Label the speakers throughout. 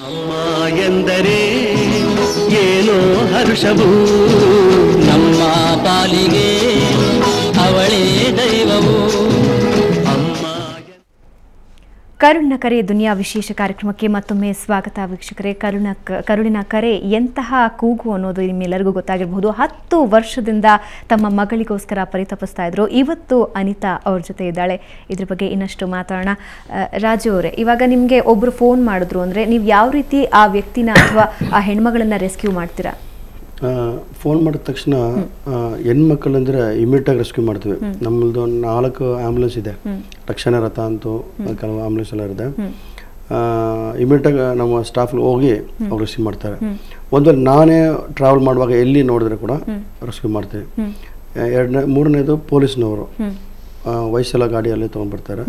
Speaker 1: ಅಮ್ಮ ಎಂದರೆ ಏನೋ ಹರುಷವು ನಮ್ಮ ಪಾಲಿಗೆ ಅವಳೇ ದೈವವು.
Speaker 2: ಕರುಳಿನ ಕರೆ ದುನಿಯಾ ವಿಶೇಷ ಕಾರ್ಯಕ್ರಮಕ್ಕೆ ಮತ್ತೊಮ್ಮೆ ಸ್ವಾಗತ ವೀಕ್ಷಕರೇ. ಕರುಳಿನ ಕರೆ ಎಂತಹ ಕೂಗು ಅನ್ನೋದು ನಿಮ್ಮೆಲ್ಲರಿಗೂ ಗೊತ್ತಾಗಿರಬಹುದು. 10 ವರ್ಷದಿಂದ ತಮ್ಮ ಮಗಳಿಗೋಸ್ಕರ ಪರಿತಪಿಸ್ತಾ ಇದ್ರು. ಇವತ್ತು ಅನಿತಾ ಅವ್ರ ಜೊತೆ ಇದ್ದಾಳೆ. ಇದ್ರ ಬಗ್ಗೆ ಇನ್ನಷ್ಟು ಮಾತಾಡೋಣ. ರಾಜು ಅವರೇ, ಇವಾಗ ನಿಮಗೆ ಒಬ್ರು ಫೋನ್ ಮಾಡಿದ್ರು ಅಂದರೆ ನೀವು ಯಾವ ರೀತಿ ಆ ವ್ಯಕ್ತಿನ ಅಥವಾ ಆ ಹೆಣ್ಮಗಳನ್ನ ರೆಸ್ಕ್ಯೂ ಮಾಡ್ತೀರಾ?
Speaker 3: ಫೋನ್ ಮಾಡಿದ ತಕ್ಷಣ ಹೆಣ್ಮಕ್ಳಂದರೆ ಇಮಿಡಿಯೇಟಾಗಿ ರೆಸ್ಕ್ಯೂ ಮಾಡ್ತೀವಿ. ನಮ್ಮದು 4 ಆ್ಯಂಬುಲೆನ್ಸ್ ಇದೆ, ರಕ್ಷಣಾ ರಥ ಅಂತೂ ಕೆಲವು ಆ್ಯಂಬುಲೆನ್ಸ್ ಎಲ್ಲ ಇದೆ. ಇಮಿಡಿಯೇಟಾಗಿ ನಮ್ಮ ಸ್ಟಾಫ್ ಹೋಗಿ ಅವ್ರು ರೆಸ್ಕ್ಯೂ ಮಾಡ್ತಾರೆ. ಒಂದು ನಾನೇ ಟ್ರಾವೆಲ್ ಮಾಡುವಾಗ ಎಲ್ಲಿ ನೋಡಿದ್ರೆ ಕೂಡ ರೆಸ್ಕ್ಯೂ ಮಾಡ್ತೀವಿ. ಮೂರನೇದು ಪೊಲೀಸ್ನವರು ವಯಸ್ಸೆಲ್ಲ ಗಾಡಿಯಲ್ಲಿ ತೊಗೊಂಡ್ಬರ್ತಾರೆ.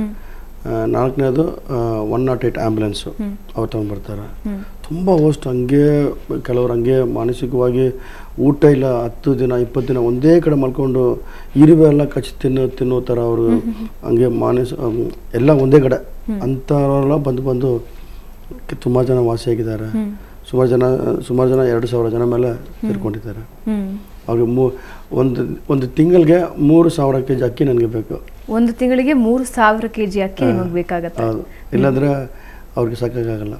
Speaker 3: 4ನೇದು 108 ಆ್ಯಂಬುಲೆನ್ಸು ಅವ್ರು ತೊಗೊಂಡ್ಬರ್ತಾರೆ. ತುಂಬ ಹೋಸ್ಟ್ ಹಂಗೆ ಕೆಲವರು ಹಂಗೆ ಮಾನಸಿಕವಾಗಿ ಊಟ ಇಲ್ಲ, 10 ದಿನ 20 ದಿನ ಒಂದೇ ಕಡೆ ಮಲ್ಕೊಂಡು ಇರುವೆ ಎಲ್ಲ ಕಚ್ಚಿ ತಿನ್ನೋ ಥರ ಅವರು ಹಂಗೆ ಎಲ್ಲ ಒಂದೇ ಕಡೆ ಅಂಥವರೆಲ್ಲ ಬಂದು ತುಂಬ ಜನ ವಾಸಿಯಾಗಿದ್ದಾರೆ. ಸುಮಾರು ಜನ 2,000 ಜನ ಮೇಲೆ ಸೇರ್ಕೊಂಡಿದ್ದಾರೆ. ಅವ್ರಿಗೆ ಒಂದು ತಿಂಗಳಿಗೆ 3,000 kg ಅಕ್ಕಿ ನನಗೆ ಬೇಕು.
Speaker 2: ಒಂದು ತಿಂಗಳಿಗೆ 3,000 kg ಅಕ್ಕಿ ನಿಮಗೆ ಬೇಕಾಗತ್ತೆ?
Speaker 3: ಹೌದು, ಇಲ್ಲಾಂದರೆ ಅವ್ರಿಗೆ ಸಾಕಾಗಲ್ಲ.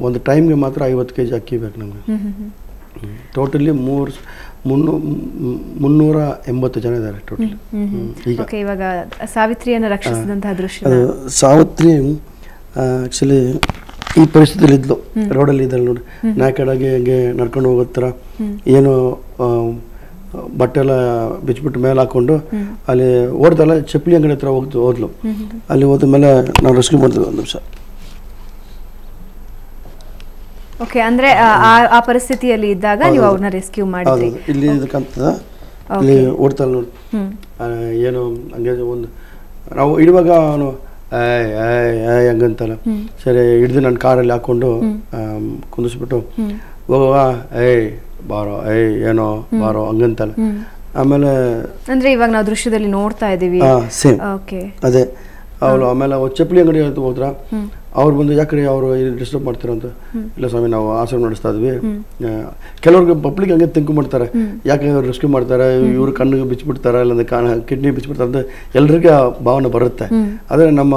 Speaker 3: ಒಂದು ಟೈಮ್ಗೆ ಮಾತ್ರ 50 kg ಅಕ್ಕಿ ಬೇಕು ನಮಗೆ. ಟೋಟಲಿ 380 ಜನ ಇದ್ದಾರೆ ಟೋಟಲಿ.
Speaker 2: ಇವಾಗ ಸಾವಿತ್ರಿಯನ್ನು ರಕ್ಷಿಸಿದಂತಹ ದೃಶ್ಯ.
Speaker 3: ಸಾವಿತ್ರಿ ಆ್ಯಕ್ಚುಲಿ ಈ ಪರಿಸ್ಥಿತಿಯಲ್ಲಿ ಇದ್ಲು, ರೋಡಲ್ಲಿ ಇದ್ದಲ್ಲ ನೋಡಿ, ನ್ಯಾಕೆಡಾಗಿ ಹಂಗೆ ನಡ್ಕೊಂಡು ಹೋಗೋ ಥರ ಏನು ಬಟ್ಟೆ ಎಲ್ಲ ಬಿಚ್ಚಿಬಿಟ್ಟು ಮೇಲೆ ಹಾಕ್ಕೊಂಡು ಅಲ್ಲಿ ಓಡ್ದಲ್ಲ ಚಪ್ಪಲಿ ಅಂಗಡಿ ಹತ್ರ ಹೋದ್ಲು. ಅಲ್ಲಿ ಹೋದ ಮೇಲೆ ನಾವು ರೆಸ್ಕ್ಯೂ ಮಾಡ್ತೀವಿ. 1 ನಿಮಿಷ.
Speaker 2: ಓಕೆ, ಅಂದ್ರೆ ಆ ಪರಿಸ್ಥಿತಿಯಲ್ಲಿ ಇದ್ದಾಗ ನೀವು ಅವ್ರನ್ನ ರೆಸ್ಕ್ಯೂ ಮಾಡಿದ್ರಿ.
Speaker 3: ಇಲ್ಲಿ ಇದಕ್ಕಂತದ ಇಲ್ಲಿ ಓಡ್ತಲ್ಲ ನೋಡಿ, ಏನು ಹಂಗೆ ಒಂದು ನಾವು ಇಡುವಾಗ ಅವನು ಹಂಗಂತಲ್ಲ. ಸರಿ ಹಿಡ್ದು ನನ್ನ ಕಾರಲ್ಲಿ ಹಾಕ್ಕೊಂಡು ಕುಂದಿಸ್ಬಿಟ್ಟು ಹೋಗುವ ಬಾರೋ ಏನೋ ಬಾರೋ ಹಂಗಂತಲ್ಲ. ಆಮೇಲೆ
Speaker 2: ಅಂದ್ರೆ ಇವಾಗ ನಾವು ದೃಶ್ಯದಲ್ಲಿ ನೋಡ್ತಾ ಇದೀವಿ.
Speaker 3: ಸೇಮ್ ಅದೇ ಅವಳು. ಆಮೇಲೆ ಚಪ್ಪಲಿ ಅಂಗಡಿ ಹೋದ್ರ ಅವ್ರು ಬಂದು ಯಾಕ್ರಿ ಅವರು ಡಿಸ್ಟರ್ಬ್ ಮಾಡ್ತಾರಂತ. ಇಲ್ಲ ಸ್ವಾಮಿ, ನಾವು ಆಶ್ರಮ ನಡೆಸ್ತಾ ಇದ್ವಿ. ಕೆಲವ್ರಿಗೆ ಪಬ್ಲಿಕ್ ಹಂಗೆ ತಿಂಕು ಮಾಡ್ತಾರೆ, ಯಾಕೆ ಅವ್ರು ರೆಸ್ಕ್ಯೂ ಮಾಡ್ತಾರೆ, ಇವ್ರ ಕಣ್ಣಿಗೆ ಬಿಚ್ಚಿಬಿಡ್ತಾರೆ, ಇಲ್ಲಾಂದ್ರೆ ಕಿಡ್ನಿ ಬಿಚ್ಚಿಬಿಡ್ತಾರೆ ಅಂತ ಎಲ್ರಿಗೆ ಆ ಭಾವನೆ ಬರುತ್ತೆ. ಆದರೆ ನಮ್ಮ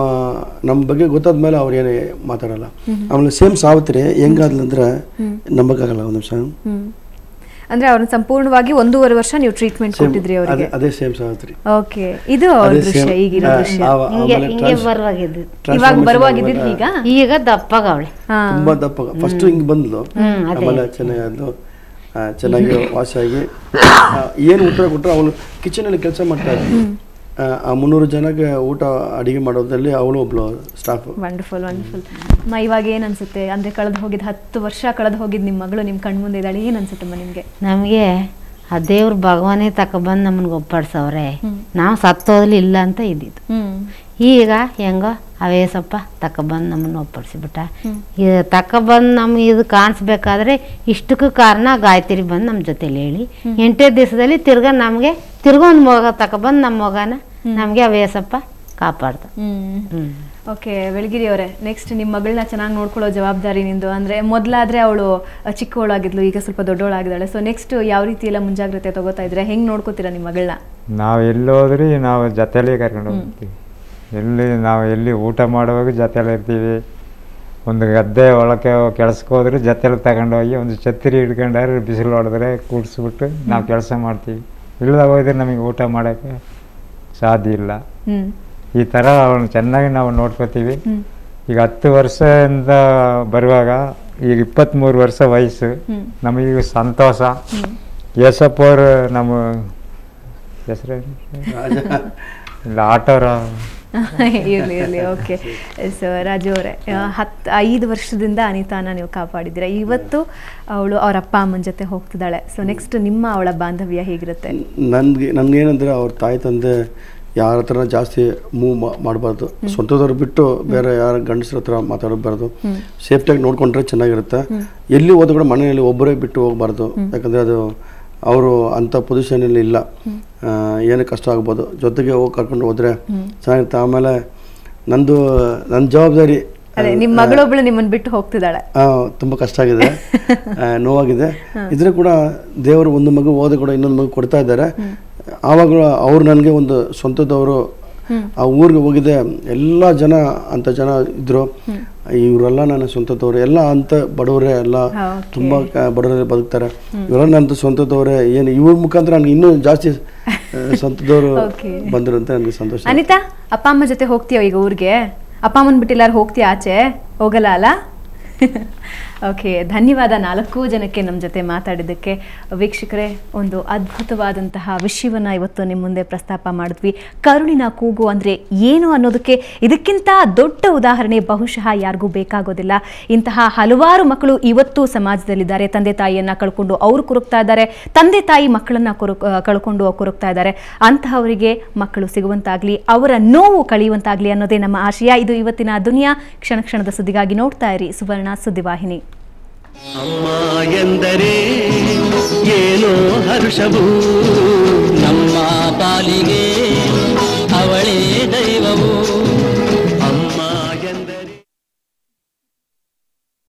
Speaker 3: ಬಗ್ಗೆ ಗೊತ್ತಾದ್ಮೇಲೆ ಅವ್ರು ಏನೇ ಮಾತಾಡಲ್ಲ. ಆಮೇಲೆ ಸೇಮ್ ಸಾವಿತ್ರಿ ಹೆಂಗಾದ್ಲಂದ್ರೆ ನಂಬಕ್ಕಾಗಲ್ಲ. 1 ನಿಮಿಷ.
Speaker 2: ಅಂದ್ರೆ ಅವ್ರನ್ನ ಸಂಪೂರ್ಣವಾಗಿ 1.5 ವರ್ಷ ನೀವು ಟ್ರೀಟ್ಮೆಂಟ್ ಕೊಟ್ಟಿದ್ರಿ ಅವರಿಗೆ?
Speaker 3: ಅದೇ ಸೇಮ್ ಸಾವಿತ್ರಿ.
Speaker 2: ಓಕೆ, ಇದು ದೃಶ್ಯ ಈಗಿರೋ ದೃಶ್ಯ. ಇವಾಗ ಬರುವಾಗಿದ್ದು
Speaker 4: ಈಗ ದಪ್ಪಗವಳೆ,
Speaker 3: ತುಂಬಾ ದಪ್ಪ. ಫಸ್ಟ್ ಹಿಂಗ್ ಬಂದ್ಲು, ಆಮೇಲೆ ಚೆನ್ನಾಗಿ ವಾಸಿಯಾಗಿ ಏನು ಉತ್ತರ ಕೊಟ್ಟರು. ಅವಳು ಕಿಚನಲ್ಲಿ ಕೆಲಸ ಮಾಡ್ತಾ ಇದ್ಲು. ಆ 300 ಜನಕ್ಕೆ ಊಟ ಅಡಿಗೆ ಮಾಡೋದ್ರಲ್ಲಿ ಅವಳು ಒಬ್ಳು ಸ್ಟಾಫ್.
Speaker 2: ವಂಡರ್ಫುಲ್. ಇವಾಗ ಏನ್ ಅನ್ಸುತ್ತೆ? ಅಂದ್ರೆ ಕಳೆದು ಹೋಗಿದ್ 10 ವರ್ಷ ಕಳೆದು ಹೋಗಿದ್ ನಿಮ್ಮ ಮಗಳು ನಿಮ್ ಕಣ್ ಮುಂದೆ ಇದ್ದಾಳೆ, ಏನ್ ಅನ್ಸುತ್ತಮ್ಮ ನಿಮ್ಗೆ?
Speaker 4: ನಮಗೆ ಆ ದೇವ್ರ ಭಗವಾನೇ ತಕೊಬಂದು ನಮ್ಮನ್ಗೆ ಒಪ್ಪಾಡ್ಸವ್ರೆ. ನಾವು ಸತ್ತೋದ್ಲಿ ಇಲ್ಲ ಅಂತ ಇದ್ದಿದ್ದು. ಈಗ ಹೆಂಗೋ ಅವೇಸಪ್ಪ ತಕೊಬಂದು ನಮ್ಮನ್ನು ಒಪ್ಪಾಡ್ಸಿಬಿಟ್ಟ. ಇದು ತಕೊಬಂದು ನಮ್ಗೆ ಇದು ಕಾಣಿಸ್ಬೇಕಾದ್ರೆ ಇಷ್ಟಕ್ಕೂ ಕಾರಣ ಗಾಯತ್ರಿ ಬಂದು ನಮ್ಮ ಜೊತೆಲಿ ಹೇಳಿ 8 ದಿವಸದಲ್ಲಿ ನಮಗೆ ಒಂದು ಮಗ ತಕೊಬಂದು ನಮ್ಮ ಮಗನ ನಮಗೆ ಅವೇಸಪ್ಪ ಕಾಪಾಡ್ದ.
Speaker 2: ಓಕೆ, ಬೆಳಗಿರಿ ಅವರೇ, ನೆಕ್ಸ್ಟ್ ನಿಮ್ಮ ಮಗಳನ್ನ ಚೆನ್ನಾಗಿ ನೋಡ್ಕೊಳ್ಳೋ ಜವಾಬ್ದಾರಿ ನಿಂದು. ಅಂದ್ರೆ ಮೊದಲಾದ್ರೆ ಅವಳು ಚಿಕ್ಕವಳಾಗಿದ್ಲು, ಈಗ ಸ್ವಲ್ಪ ದೊಡ್ಡವಳಾಗಿದ್ದಾಳೆ. ಸೊ ನೆಕ್ಸ್ಟ್ ಯಾವ ರೀತಿ ಎಲ್ಲ ಮುಂಜಾಗ್ರತೆ ತಗೋತಾ ಇದ್ರೆ, ಹೆಂಗ್ ನೋಡ್ಕೋತೀರಾ ನಿಮ್ಮ ಮಗಳನ್ನ?
Speaker 5: ನಾವು ಎಲ್ಲೋದ್ರಿ ನಾವು ಜೊತೆಲೇ ಕರ್ಕೊಂಡು ಹೋಗ್ತೀವಿ. ಎಲ್ಲಿ ಊಟ ಮಾಡುವಾಗ ಜೊತೆಲಿ ಇರ್ತೀವಿ. ಒಂದು ಗದ್ದೆ ಒಳಕ್ಕೆ ಕೆಲ್ಸಕ್ಕೆ ಹೋದ್ರೆ ಜೊತೆಲಿ ತಗೊಂಡೋಗಿ ಒಂದು ಛತ್ರಿ ಹಿಡ್ಕೊಂಡ್ರೆ ಬಿಸಿಲು ಹೊಡೆದ್ರೆ ಕೂಡಿಸ್ಬಿಟ್ಟು ನಾವು ಕೆಲಸ ಮಾಡ್ತೀವಿ. ಇಲ್ಲದಾಗ ಹೋದ್ರೆ ನಮಗೆ ಊಟ ಮಾಡೋಕ್ಕೆ ಸಾಧ್ಯ ಇಲ್ಲ. ಈ ಥರ ಅವನು ಚೆನ್ನಾಗಿ ನಾವು ನೋಡ್ಕೋತೀವಿ. ಈಗ 10 ವರ್ಷದಿಂದ ಬರುವಾಗ ಈಗ 23 ವರ್ಷ ವಯಸ್ಸು. ನಮಗೀಗ ಸಂತೋಷ. ಯಶಪ್ಪ ಅವರು ನಮ್ಮ ಹೆಸರು ಇಲ್ಲ ಆಟೋರ
Speaker 2: ಇರಲಿ. ಓಕೆ, ಸೊ ರಾಜು ಅವರೇ, 5 ವರ್ಷದಿಂದ ಅನಿತಾನ ನೀವು ಕಾಪಾಡಿದ್ದೀರಾ. ಇವತ್ತು ಅವಳು ಅವ್ರ ಅಪ್ಪ ಅಮ್ಮನ ಜೊತೆ ಹೋಗ್ತಿದ್ದಾಳೆ. ಸೊ ನೆಕ್ಸ್ಟ್ ನಿಮ್ಮ ಅವಳ ಬಾಂಧವ್ಯ ಹೇಗಿರುತ್ತೆ?
Speaker 3: ನನ್ಗೇನಂದ್ರೆ ಅವ್ರ ತಾಯಿ ತಂದೆ ಯಾರ ಹತ್ರ ಜಾಸ್ತಿ ಮೂವ್ ಮಾಡಬಾರ್ದು. ಸ್ವಂತದವ್ರು ಬಿಟ್ಟು ಬೇರೆ ಯಾರ ಗಂಡಸ್ರ ಹತ್ರ ಮಾತಾಡಬಾರ್ದು. ಸೇಫ್ಟಿಯಾಗಿ ನೋಡ್ಕೊಂಡ್ರೆ ಚೆನ್ನಾಗಿರುತ್ತೆ. ಎಲ್ಲಿ ಹೋದ ಕೂಡ ಮನೆಯಲ್ಲಿ ಒಬ್ಬರೇ ಬಿಟ್ಟು ಹೋಗ್ಬಾರ್ದು. ಯಾಕಂದರೆ ಅದು ಅವರು ಅಂಥ ಪೊಸಿಷನಲ್ಲಿ ಇಲ್ಲ. ಏನು ಕಷ್ಟ ಆಗ್ಬೋದು, ಜೊತೆಗೆ ಹೋಗಿ ಕರ್ಕೊಂಡು ಹೋದರೆ ಚೆನ್ನಾಗಿರುತ್ತೆ. ಆಮೇಲೆ ನನ್ನ ಜವಾಬ್ದಾರಿ
Speaker 2: ಅದೇ ನಿಮ್ಮ ಮಗಳೊಬ್ಳು ನಿಮ್ಮನ್ನ ಬಿಟ್ಟು ಹೋಗ್ತಿದ್ದಾಳೆ.
Speaker 3: ತುಂಬ ಕಷ್ಟ ಆಗಿದೆ, ನೋವಾಗಿದೆ. ಇದ್ರೆ ಕೂಡ ದೇವರು ಒಂದು ಮಗು ಹೋದ ಕೂಡ ಇನ್ನೊಂದು ಮಗು ಕೊಡ್ತಾ ಇದ್ದಾರೆ. ಆವಾಗ ಅವ್ರು ನನಗೆ ಒಂದು ಸ್ವಂತದವರು. ಆ ಊರಿಗೆ ಹೋಗಿದ್ದೆ, ಎಲ್ಲ ಜನ ಅಂತ ಜನ ಇದ್ರು. ಇವರೆಲ್ಲ ನನ್ನ ಸ್ವಂತದವ್ರೆ, ಎಲ್ಲ ಅಂತ ಬಡವರೇ, ಎಲ್ಲ ತುಂಬಾ ಬಡವರೇ ಬದುಕ್ತಾರೆ. ಇವರೆಲ್ಲ ನನ್ನ ಸ್ವಂತದವ್ರೆ. ಏನು ಇವ್ರ ಮುಖಾಂತರ ನನಗೆ ಇನ್ನೂ ಜಾಸ್ತಿ ಸ್ವಂತದವರು ಬಂದ್ರು ಅಂತ ನನಗೆ ಸಂತೋಷ.
Speaker 2: ಅನಿತಾ, ಅಪ್ಪ ಅಮ್ಮ ಜೊತೆ ಹೋಗ್ತೀಯ ಈಗ ಊರಿಗೆ? ಅಪ್ಪ ಅಮ್ಮನ ಬಿಟ್ಟು ಎಲ್ಲಾರು ಹೋಗ್ತೀಯ ಆಚೆ? ಹೋಗಲ್ಲ ಅಲ್ಲ? ಓಕೆ, ಧನ್ಯವಾದ 4 ಜನಕ್ಕೆ ನಮ್ಮ ಜೊತೆ ಮಾತಾಡಿದ್ದಕ್ಕೆ. ವೀಕ್ಷಕರೇ, ಒಂದು ಅದ್ಭುತವಾದಂತಹ ವಿಷಯವನ್ನು ಇವತ್ತು ನಿಮ್ಮ ಮುಂದೆ ಪ್ರಸ್ತಾಪ ಮಾಡಿದ್ವಿ. ಕರುಳಿನ ಕೂಗು ಅಂದರೆ ಏನು ಅನ್ನೋದಕ್ಕೆ ಇದಕ್ಕಿಂತ ದೊಡ್ಡ ಉದಾಹರಣೆ ಬಹುಶಃ ಯಾರಿಗೂ ಬೇಕಾಗೋದಿಲ್ಲ. ಇಂತಹ ಹಲವಾರು ಮಕ್ಕಳು ಇವತ್ತು ಸಮಾಜದಲ್ಲಿದ್ದಾರೆ. ತಂದೆ ತಾಯಿಯನ್ನು ಕಳ್ಕೊಂಡು ಅವರು ಕೊರಗ್ತಾ ಇದ್ದಾರೆ, ತಂದೆ ತಾಯಿ ಮಕ್ಕಳನ್ನು ಕಳ್ಕೊಂಡು ಕೊರಗ್ತಾ ಇದ್ದಾರೆ. ಅಂತಹವರಿಗೆ ಮಕ್ಕಳು ಸಿಗುವಂತಾಗಲಿ, ಅವರ ನೋವು ಕಳೆಯುವಂತಾಗಲಿ ಅನ್ನೋದೇ ನಮ್ಮ ಆಶಯ. ಇದು ಇವತ್ತಿನ ದುನಿಯಾ. ಕ್ಷಣ ಕ್ಷಣದ ಸುದ್ದಿಗಾಗಿ ನೋಡ್ತಾ ಇರಿ ಸುವರ್ಣ ಸುದ್ದಿವಾಹಿನಿ.
Speaker 1: ಅಮ್ಮ ಎಂದರೆ ಏನೋ ಹರ್ಷವೂ